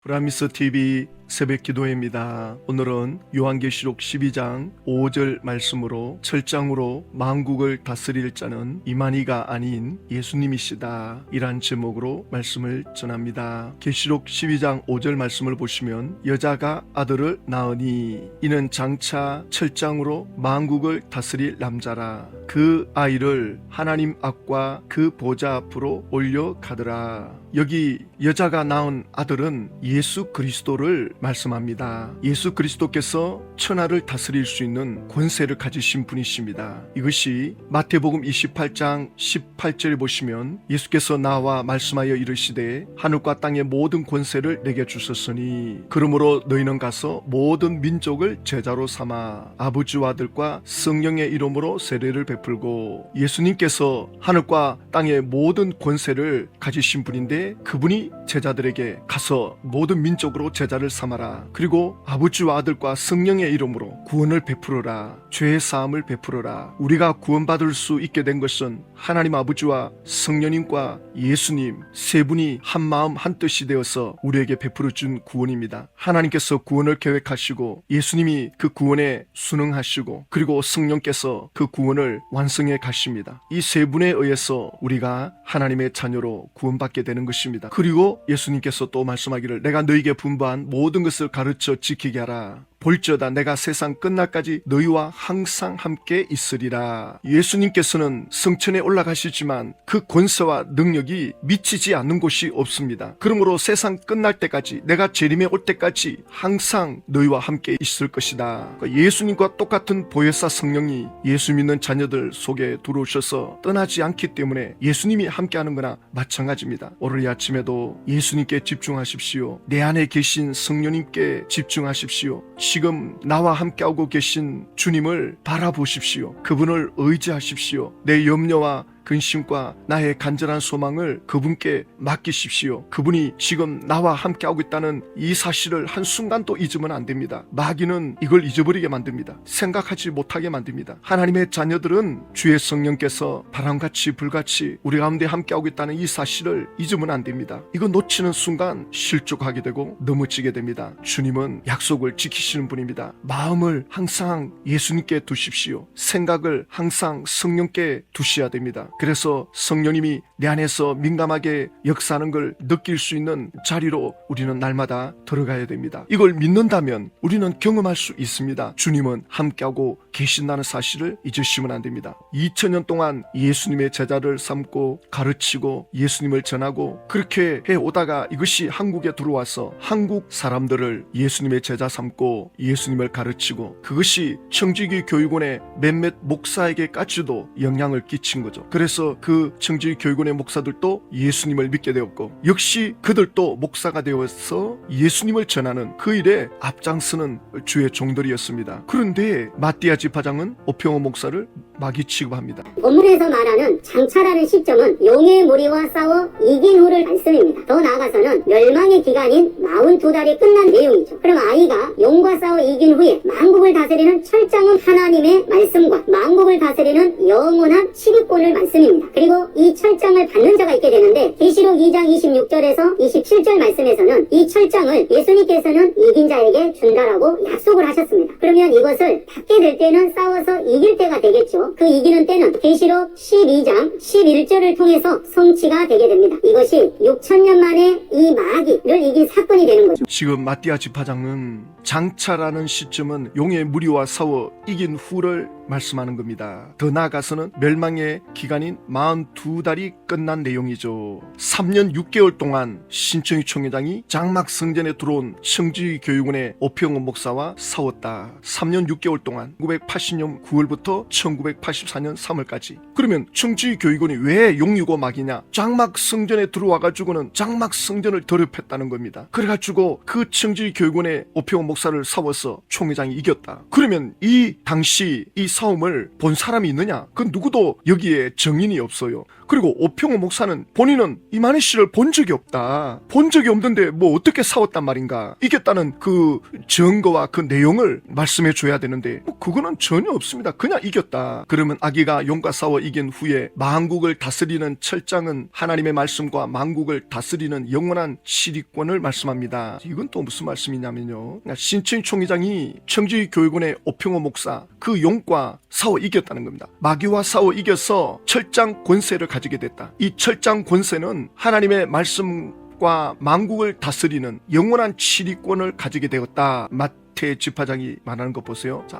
브라미스 TV 새벽 기도회입니다. 오늘은 요한계시록 12장 5절 말씀으로 철장으로 만국을 다스릴 자는 이만희가 아닌 예수님이시다, 이란 제목으로 말씀을 전합니다. 계시록 12장 5절 말씀을 보시면 여자가 아들을 낳으니 이는 장차 철장으로 만국을 다스릴 남자라. 그 아이를 하나님 앞과 그 보좌 앞으로 올려가더라. 여기 여자가 낳은 아들은 예수 그리스도를 말씀합니다. 예수 그리스도께서 천하를 다스릴 수 있는 권세를 가지신 분이십니다. 이것이 마태복음 28장 18절에 보시면 예수께서 나와 말씀하여 이르시되 하늘과 땅의 모든 권세를 내게 주셨으니 그러므로 너희는 가서 모든 민족을 제자로 삼아 아버지와 아들과 성령의 이름으로 세례를 베풀고, 예수님께서 하늘과 땅의 모든 권세를 가지신 분인데 그분이 제자들에게 가서 모든 민족으로 제자를 삼아라. 그리고 아버지와 아들과 성령의 이름으로 구원을 베풀어라. 죄의 사함을 베풀어라. 우리가 구원받을 수 있게 된 것은 하나님 아버지와 성령님과 예수님 세 분이 한 마음 한 뜻이 되어서 우리에게 베풀어 준 구원입니다. 하나님께서 구원을 계획하시고 예수님이 그 구원에 순응하시고 그리고 성령께서 그 구원을 완성해 가십니다. 이 세 분에 의해서 우리가 하나님의 자녀로 구원받게 되는 것입니다. 그리고 예수님께서 또 말씀하기를 내가 너희에게 분부한 모든 것을 가르쳐 지키게 하라. 볼지어다 내가 세상 끝날까지 너희와 항상 함께 있으리라. 예수님께서는 성천에 올라가시지만 그 권세와 능력이 미치지 않는 곳이 없습니다. 그러므로 세상 끝날 때까지, 내가 재림에 올 때까지 항상 너희와 함께 있을 것이다. 예수님과 똑같은 보혜사 성령이 예수 믿는 자녀들 속에 들어오셔서 떠나지 않기 때문에 예수님이 함께하는 거나 마찬가지입니다. 오늘 이 아침에도 예수님께 집중하십시오. 내 안에 계신 성령님께 집중하십시오. 지금 나와 함께하고 계신 주님을 바라보십시오. 그분을 의지하십시오. 내 염려와 근심과 나의 간절한 소망을 그분께 맡기십시오. 그분이 지금 나와 함께하고 있다는 이 사실을 한순간도 잊으면 안 됩니다. 마귀는 이걸 잊어버리게 만듭니다. 생각하지 못하게 만듭니다. 하나님의 자녀들은 주의 성령께서 바람같이 불같이 우리 가운데 함께하고 있다는 이 사실을 잊으면 안 됩니다. 이거 놓치는 순간 실족하게 되고 넘어지게 됩니다. 주님은 약속을 지키시는 분입니다. 마음을 항상 예수님께 두십시오. 생각을 항상 성령께 두셔야 됩니다. 그래서 성령님이 내 안에서 민감하게 역사하는 걸 느낄 수 있는 자리로 우리는 날마다 들어가야 됩니다. 이걸 믿는다면 우리는 경험할 수 있습니다. 주님은 함께하고 계신다는 사실을 잊으시면 안 됩니다. 2000년 동안 예수님의 제자를 삼고 가르치고 예수님을 전하고 그렇게 해오다가 이것이 한국에 들어와서 한국 사람들을 예수님의 제자 삼고 예수님을 가르치고, 그것이 청지기 교육원의 몇몇 목사에게까지도 영향을 끼친 거죠. 그래서 그 청지기 교육원의 목사들도 예수님을 믿게 되었고, 역시 그들도 목사가 되어서 예수님을 전하는 그 일에 앞장서는 주의 종들이었습니다. 그런데 마띠아 지파장은 오평호 목사를 마귀 취급합니다. 본문에서 말하는 장차라는 시점은 용의 무리와 싸워 이긴 후를 말씀입니다. 더 나아가서는 멸망의 기간인 42달이 끝난 내용이죠. 그럼 아이가 용과 싸워 이긴 후에 만국을 다스리는 철장은 하나님의 말씀과 만국을 다스리는 영원한 치리권을 말씀입니다. 그리고 이 철장을 받는 자가 있게 되는데 계시록 2장 26절에서 27절 말씀에서는 이 철장을 예수님께서는 이긴 자에게 준다라고 약속을 하셨습니다. 그러면 이것을 받게 될 때는 싸워서 이길 때가 되겠죠. 그 이기는 때는 계시록 12장 11절을 통해서 성취가 되게 됩니다. 이것이 6000년 만에 이 마귀를 이긴 사건이 되는 거죠. 지금 마띠아 지파장은 장차라는 시점은 용의 무리와 싸워 이긴 후를 말씀하는 겁니다. 더 나아가서는 멸망의 기간인 42달이 끝난 내용이죠. 3년 6개월 동안 신청희 총회장이 장막 성전에 들어온 청지기 교육원의 오평호 목사와 싸웠다. 3년 6개월 동안 1980년 9월부터 1984년 3월까지. 그러면 청지기 교육원이 왜 용이고 막이냐? 장막 성전에 들어와가지고는 장막 성전을 더럽혔다는 겁니다. 그래가지고 그 청지기 교육원의 오평호 목사를 싸워서 총회장이 이겼다. 그러면 이 당시 이 싸움을 본 사람이 있느냐? 그 누구도 여기에 증인이 없어요. 그리고 오평호 목사는 본인은 이만희 씨를 본 적이 없다. 본 적이 없는데 뭐 어떻게 싸웠단 말인가? 이겼다는 그 증거와 그 내용을 말씀해 줘야 되는데 뭐 그거는 전혀 없습니다. 그냥 이겼다. 그러면 아기가 용과 싸워 이긴 후에 만국을 다스리는 철장은 하나님의 말씀과 만국을 다스리는 영원한 치리권을 말씀합니다. 이건 또 무슨 말씀이냐면요. 신천지 총회장이 청주교회군의 오평호 목사 그 용과 싸워 이겼다는 겁니다. 마귀와 싸워 이겨서 철장 권세를 가지게 됐다. 이 철장 권세는 하나님의 말씀과 만국을 다스리는 영원한 치리권을 가지게 되었다. 마태 집화장이 말하는 거 보세요. 자,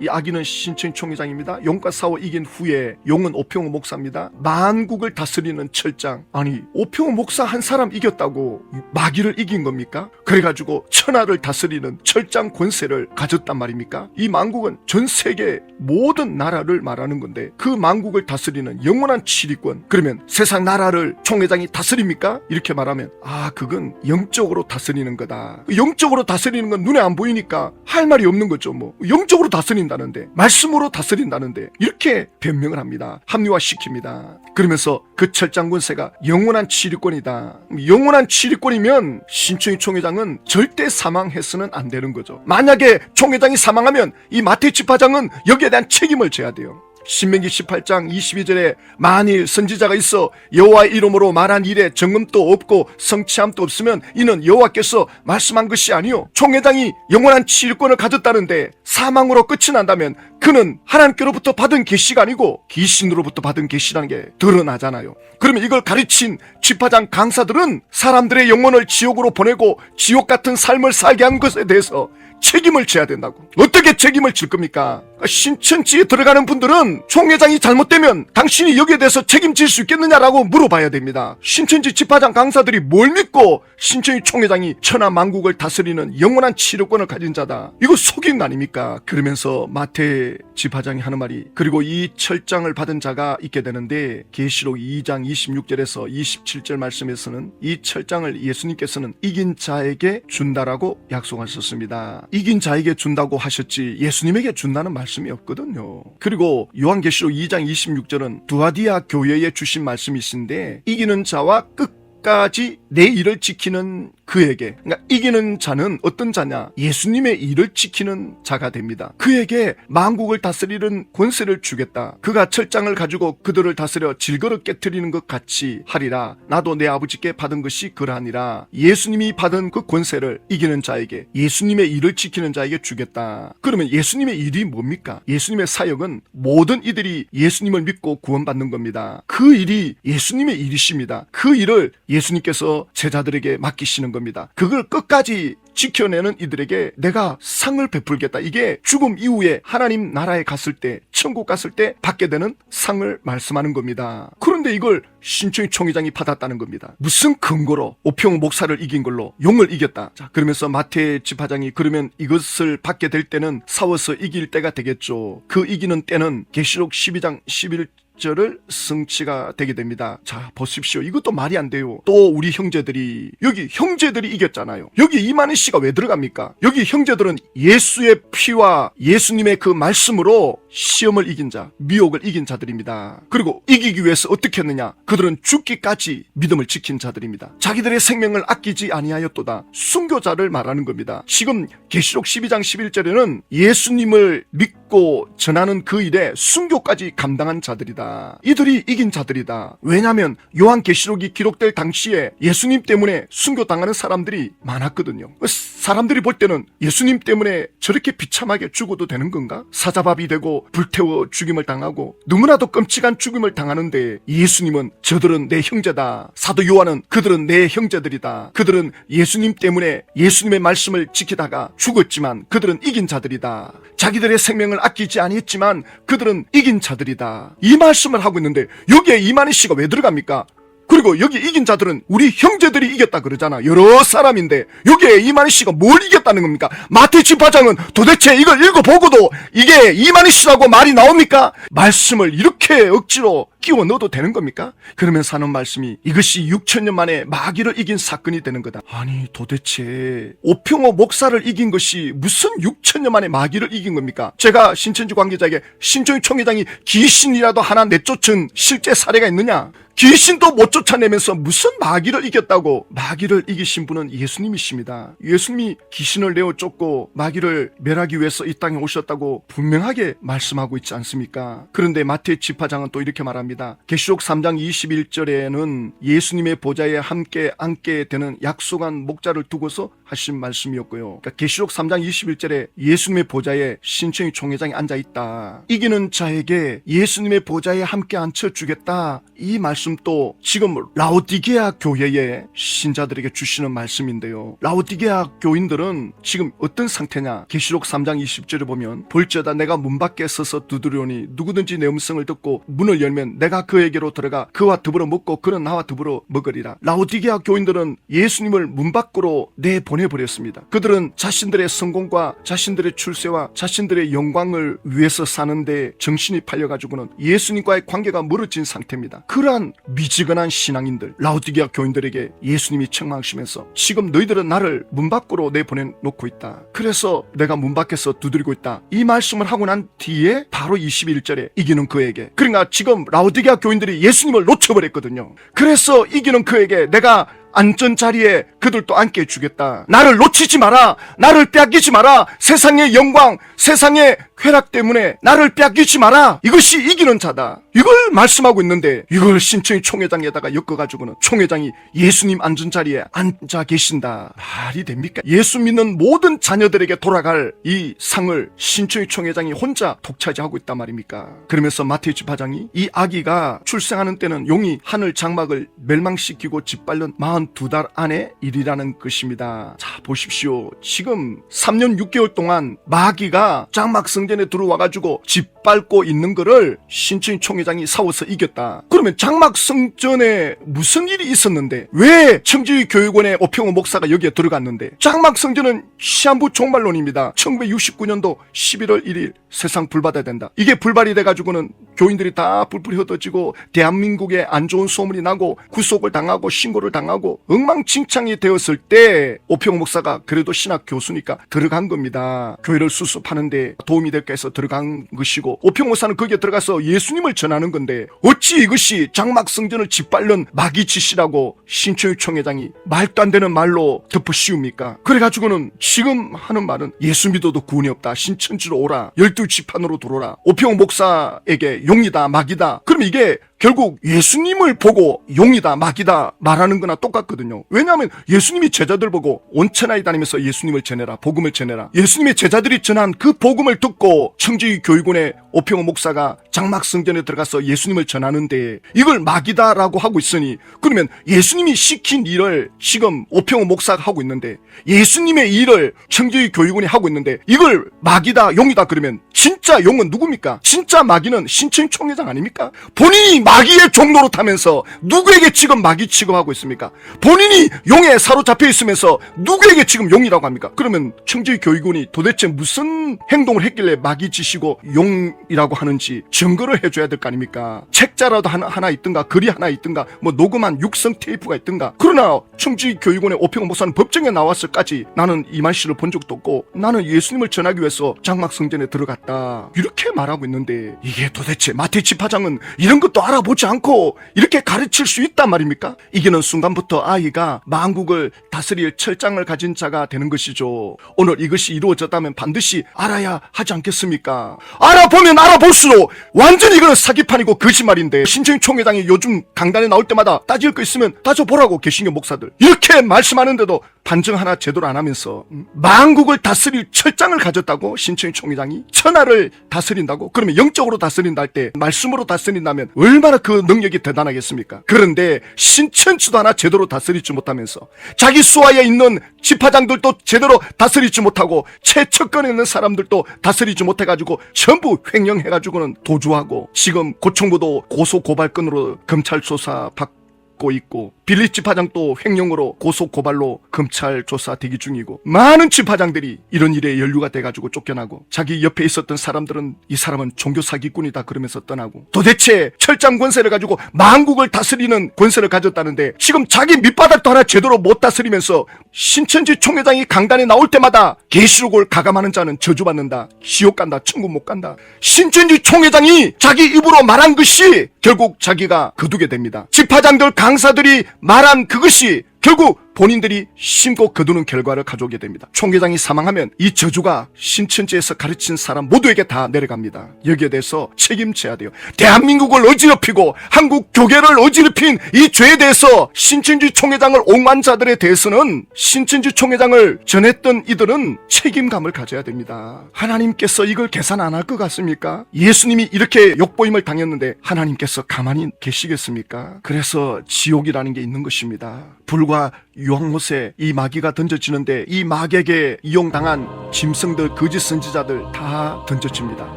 이 아기는 신천지 총회장입니다. 용과 싸워 이긴 후에 용은 오평호 목사입니다. 만국을 다스리는 철장. 아니 오평호 목사 한 사람 이겼다고 마귀를 이긴 겁니까? 그래가지고 천하를 다스리는 철장 권세를 가졌단 말입니까? 이 만국은 전 세계 모든 나라를 말하는 건데 그 만국을 다스리는 영원한 치리권. 그러면 세상 나라를 총회장이 다스립니까? 이렇게 말하면 그건 영적으로 다스리는 거다. 영적으로 다스리는 건 눈에 안 보이니까 할 말이 없는 거죠. 뭐 영적으로 다스린다는데, 말씀으로 다스린다는데 이렇게 변명을 합니다. 합리화시킵니다. 그러면서 그 철장 권세가 영원한 치리권이다. 영원한 치리권이면 신천지 총회장은 절대 사망해서는 안 되는 거죠. 만약에 총회장이 사망하면 이 마태 집화장은 여기에 대한 책임을 져야 돼요. 신명기 18장 22절에 만일 선지자가 있어 여호와의 이름으로 말한 일에 정음도 없고 성취함도 없으면 이는 여호와께서 말씀한 것이 아니요 총회장이 영원한 치유권을 가졌다는데 사망으로 끝이 난다면 그는 하나님께로부터 받은 계시가 아니고 귀신으로부터 받은 계시라는 게 드러나잖아요. 그러면 이걸 가르친 집화장 강사들은 사람들의 영혼을 지옥으로 보내고 지옥 같은 삶을 살게 한 것에 대해서 책임을 져야 된다고. 어떻게 책임을 질 겁니까? 신천지에 들어가는 분들은 총회장이 잘못되면 당신이 여기에 대해서 책임질 수 있겠느냐라고 물어봐야 됩니다. 신천지 집화장 강사들이 뭘 믿고 신천지 총회장이 천하 만국을 다스리는 영원한 치료권을 가진 자다. 이거 속인 거 아닙니까? 그러면서 마태 집화장이 하는 말이, 그리고 이 철장을 받은 자가 있게 되는데 계시록 2장 26절에서 27절 말씀에서는 이 철장을 예수님께서는 이긴 자에게 준다라고 약속하셨습니다. 이긴 자에게 준다고 하셨지 예수님에게 준다는 말씀이 없거든요. 그리고 요한계시록 2장 26절은 두아디아 교회에 주신 말씀이신데 이기는 자와 끝까지 내 일을 지키는 그에게, 그러니까 이기는 자는 어떤 자냐? 예수님의 일을 지키는 자가 됩니다. 그에게 만국을 다스리는 권세를 주겠다. 그가 철장을 가지고 그들을 다스려 질거를 깨트리는 것 같이 하리라. 나도 내 아버지께 받은 것이 그러하니라. 예수님이 받은 그 권세를 이기는 자에게, 예수님의 일을 지키는 자에게 주겠다. 그러면 예수님의 일이 뭡니까? 예수님의 사역은 모든 이들이 예수님을 믿고 구원받는 겁니다. 그 일이 예수님의 일이십니다. 그 일을 예수님께서 제자들에게 맡기시는 겁니다. 그걸 끝까지 지켜내는 이들에게 내가 상을 베풀겠다. 이게 죽음 이후에 하나님 나라에 갔을 때, 천국 갔을 때 받게 되는 상을 말씀하는 겁니다. 그런데 이걸 신천지 총회장이 받았다는 겁니다. 무슨 근거로 오평호 목사를 이긴 걸로 용을 이겼다. 자, 그러면서 마태 집화장이 그러면 이것을 받게 될 때는 싸워서 이길 때가 되겠죠. 그 이기는 때는 계시록 12장 11절을 성취가 되게 됩니다. 자, 보십시오. 이것도 말이 안 돼요. 또 우리 형제들이, 여기 형제들이 이겼잖아요. 여기 이만희 씨가 왜 들어갑니까? 여기 형제들은 예수의 피와 예수님의 그 말씀으로 시험을 이긴 자, 미혹을 이긴 자들입니다. 그리고 이기기 위해서 어떻게 했느냐? 그들은 죽기까지 믿음을 지킨 자들입니다. 자기들의 생명을 아끼지 아니하였도다. 순교자를 말하는 겁니다. 지금 계시록 12장 11절에는 예수님을 믿고 전하는 그 일에 순교까지 감당한 자들이다. 이들이 이긴 자들이다. 왜냐하면 요한계시록이 기록될 당시에 예수님 때문에 순교당하는 사람들이 많았거든요. 사람들이 볼 때는 예수님 때문에 저렇게 비참하게 죽어도 되는 건가? 사자밥이 되고 불태워 죽임을 당하고 너무나도 끔찍한 죽임을 당하는데 예수님은 저들은 내 형제다. 사도 요한은 그들은 내 형제들이다. 그들은 예수님 때문에 예수님의 말씀을 지키다가 죽었지만 그들은 이긴 자들이다. 자기들의 생명을 아끼지 아니했지만 그들은 이긴 자들이다. 이 말씀을 하고 있는데 여기에 이만희 씨가 왜 들어갑니까? 그리고 여기 이긴 자들은 우리 형제들이 이겼다 그러잖아. 여러 사람인데 여기에 이만희 씨가 뭘 이겼다는 겁니까? 마태 지파장은 도대체 이걸 읽어보고도 이게 이만희 씨라고 말이 나옵니까? 말씀을 이렇게 억지로 끼워 넣어도 되는 겁니까? 그러면서 하는 말씀이 이것이 6천년 만에 마귀를 이긴 사건이 되는 거다. 아니 도대체 오평호 목사를 이긴 것이 무슨 6천년 만에 마귀를 이긴 겁니까? 제가 신천지 관계자에게 신천지 총회장이 귀신이라도 하나 내쫓은 실제 사례가 있느냐? 귀신도 못 쫓아내면서 무슨 마귀를 이겼다고? 마귀를 이기신 분은 예수님이십니다. 예수님이 귀신을 내어 쫓고 마귀를 멸하기 위해서 이 땅에 오셨다고 분명하게 말씀하고 있지 않습니까? 그런데 마태 지파장은 또 이렇게 말합니다. 계시록 3장 21절에는 예수님의 보좌에 함께 앉게 되는 약속한 목자를 두고서 하신 말씀이었고요. 그러니까 계시록 3장 21절에 예수님의 보좌에 신천지 총회장이 앉아있다. 이기는 자에게 예수님의 보좌에 함께 앉혀주겠다. 이 말씀도 지금 라오디게아 교회의 신자들에게 주시는 말씀인데요. 라오디게아 교인들은 지금 어떤 상태냐? 계시록 3장 20절에 보면 볼지어다 내가 문 밖에 서서 두드리오니 누구든지 내 음성을 듣고 문을 열면 내가 그에게로 들어가 그와 더불어 먹고 그는 나와 더불어 먹으리라. 라오디게아 교인들은 예수님을 문 밖으로 내보내버렸습니다. 그들은 자신들의 성공과 자신들의 출세와 자신들의 영광을 위해서 사는데 정신이 팔려가지고는 예수님과의 관계가 멀어진 상태입니다. 그러한 미지근한 신앙인들, 라오디게아 교인들에게 예수님이 책망하시면서 지금 너희들은 나를 문 밖으로 내보내놓고 있다. 그래서 내가 문 밖에서 두드리고 있다. 이 말씀을 하고 난 뒤에 바로 21절에 이기는 그에게, 그러니까 지금 라오디게아 교인들이 예수님을 놓쳐버렸거든요. 그래서 이기는 그에게 내가 앉은 자리에 그들도 앉게 해주겠다. 나를 놓치지 마라. 나를 빼앗기지 마라. 세상의 영광, 세상의 쾌락 때문에 나를 빼앗기지 마라. 이것이 이기는 자다. 이걸 말씀하고 있는데 이걸 신천지 총회장에다가 엮어가지고는 총회장이 예수님 앉은 자리에 앉아 계신다. 말이 됩니까? 예수 믿는 모든 자녀들에게 돌아갈 이 상을 신천지 총회장이 혼자 독차지하고 있단 말입니까? 그러면서 마태오 지파장이 이 아기가 출생하는 때는 용이 하늘 장막을 멸망시키고 짓밟는 42달 안에 일이라는 것입니다. 자, 보십시오. 지금 3년 6개월 동안 마귀가 장막 성전에 들어와가지고 짓밟고 있는 거를 신천지 총회장이 싸워서 이겼다. 그러면 장막 성전에 무슨 일이 있었는데 왜 청지교육원의 오평호 목사가 여기에 들어갔는데? 장막 성전은 시한부 종말론입니다. 1969년도 11월 1일 세상 불받아야 된다. 이게 불발이 돼가지고는 교인들이 다 뿔뿔이 흩어지고 대한민국에 안 좋은 소문이 나고 구속을 당하고 신고를 당하고 엉망진창이 되었을 때 오평호 목사가 그래도 신학 교수니까 들어간 겁니다. 교회를 수습하는데 도움이 될까 해서 들어간 것이고, 오평호 목사는 거기에 들어가서 예수님을 전하는 건데 어찌 이것이 장막 성전을 짓밟는 마귀 짓이라고 신천지 총회장이 말도 안 되는 말로 덮어씌웁니까? 그래가지고는 지금 하는 말은 예수 믿어도 구원이 없다. 신천지로 오라. 12지판으로 들어오라. 오평호 목사에게 용이다 마귀다. 그럼 이게 결국 예수님을 보고 용이다 마귀다 말하는 거나 똑같거든요. 왜냐하면 예수님이 제자들 보고 온천하에 다니면서 예수님을 전해라, 복음을 전해라. 예수님의 제자들이 전한 그 복음을 듣고 청지교육원의 오평호 목사가 장막 성전에 들어가서 예수님을 전하는데 이걸 마귀다라고 하고 있으니, 그러면 예수님이 시킨 일을 지금 오평호 목사가 하고 있는데 예수님의 일을 청지교육원이 하고 있는데 이걸 마귀다 용이다 그러면 진짜 용은 누굽니까? 진짜 마귀는 신천지 총회장 아닙니까? 본인이 마귀의 종로로 타면서 누구에게 지금 마귀 취급하고 있습니까? 본인이 용에 사로잡혀 있으면서 누구에게 지금 용이라고 합니까? 그러면 청지교육원이 도대체 무슨 행동을 했길래 마귀 짓이고 용이라고 하는지 증거를 해줘야 될 거 아닙니까? 책자라도 하나 있든가 글이 하나 있든가 뭐 녹음한 육성 테이프가 있든가. 그러나 청지교육원의 오평호 목사는 법정에 나왔을까지 나는 이만 씨를 본 적도 없고 나는 예수님을 전하기 위해서 장막 성전에 들어갔다 이렇게 말하고 있는데, 이게 도대체 마태 지파장은 이런 것도 알아보지 않고 이렇게 가르칠 수 있단 말입니까? 이기는 순간부터 아이가 만국을 다스릴 철장을 가진 자가 되는 것이죠. 오늘 이것이 이루어졌다면 반드시 알아야 하지 않겠습니까? 알아보면 알아볼수록 완전히 이거는 사기판이고 거짓말인데, 신천지 총회장이 요즘 강단에 나올 때마다 따질 거 있으면 따져보라고 개신교 목사들 이렇게 말씀하는데도 반증 하나 제대로 안 하면서 만국을 다스릴 철장을 가졌다고 신천지 총회장이 천하를 다스린다고? 그러면 영적으로 다스린다 할 때 말씀으로 다스린다면 얼마나 그 능력이 대단하겠습니까? 그런데 신천지도 하나 제대로 다스리지 못하면서 자기 수하에 있는 지파장들도 제대로 다스리지 못하고 최측근에 있는 사람들도 다스리지 못해가지고 전부 횡령해가지고는 도주하고 지금 고총부도 고소 고발건으로 검찰 조사 받고 묻고 있고, 빌립 집화장도 횡령으로 고소 고발로 검찰 조사 대기 중이고, 많은 집화장들이 이런 일에 연루가 돼가지고 쫓겨나고, 자기 옆에 있었던 사람들은 이 사람은 종교 사기꾼이다 그러면서 떠나고, 도대체 철장 권세를 가지고 만국을 다스리는 권세를 가졌다는데 지금 자기 밑바닥도 하나 제대로 못 다스리면서 신천지 총회장이 강단에 나올 때마다 계시록을 가감하는 자는 저주받는다, 지옥 간다, 천국 못 간다. 신천지 총회장이 자기 입으로 말한 것이 결국 자기가 거두게 됩니다. 집화장들 강사들이 말한 그것이 결국 본인들이 심고 거두는 결과를 가져오게 됩니다. 총회장이 사망하면 이 저주가 신천지에서 가르친 사람 모두에게 다 내려갑니다. 여기에 대해서 책임져야 돼요. 대한민국을 어지럽히고 한국 교계를 어지럽힌 이 죄에 대해서 신천지 총회장을 옹호한 자들에 대해서는, 신천지 총회장을 전했던 이들은 책임감을 가져야 됩니다. 하나님께서 이걸 계산 안 할 것 같습니까? 예수님이 이렇게 욕보임을 당했는데 하나님께서 가만히 계시겠습니까? 그래서 지옥이라는 게 있는 것입니다. 불과 유황못에 이 마귀가 던져지는데 이 마귀에게 이용당한 짐승들, 거짓 선지자들 다 던져집니다.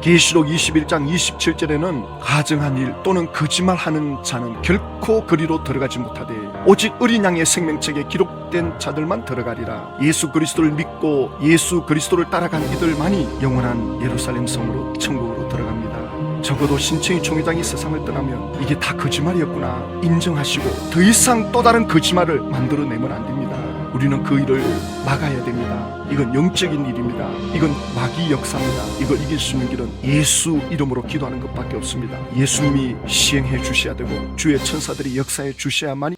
계시록 21장 27절에는 가증한 일 또는 거짓말하는 자는 결코 그리로 들어가지 못하되 오직 어린 양의 생명책에 기록된 자들만 들어가리라. 예수 그리스도를 믿고 예수 그리스도를 따라간 이들만이 영원한 예루살렘 성으로, 천국으로 들어갑니다. 적어도 신천지 총회장이 세상을 떠나면 이게 다 거짓말이었구나 인정하시고 더 이상 또 다른 거짓말을 만들어내면 안 됩니다. 우리는 그 일을 막아야 됩니다. 이건 영적인 일입니다. 이건 마귀 역사입니다. 이걸 이길 수 있는 길은 예수 이름으로 기도하는 것밖에 없습니다. 예수님이 시행해 주셔야 되고 주의 천사들이 역사해 주셔야만이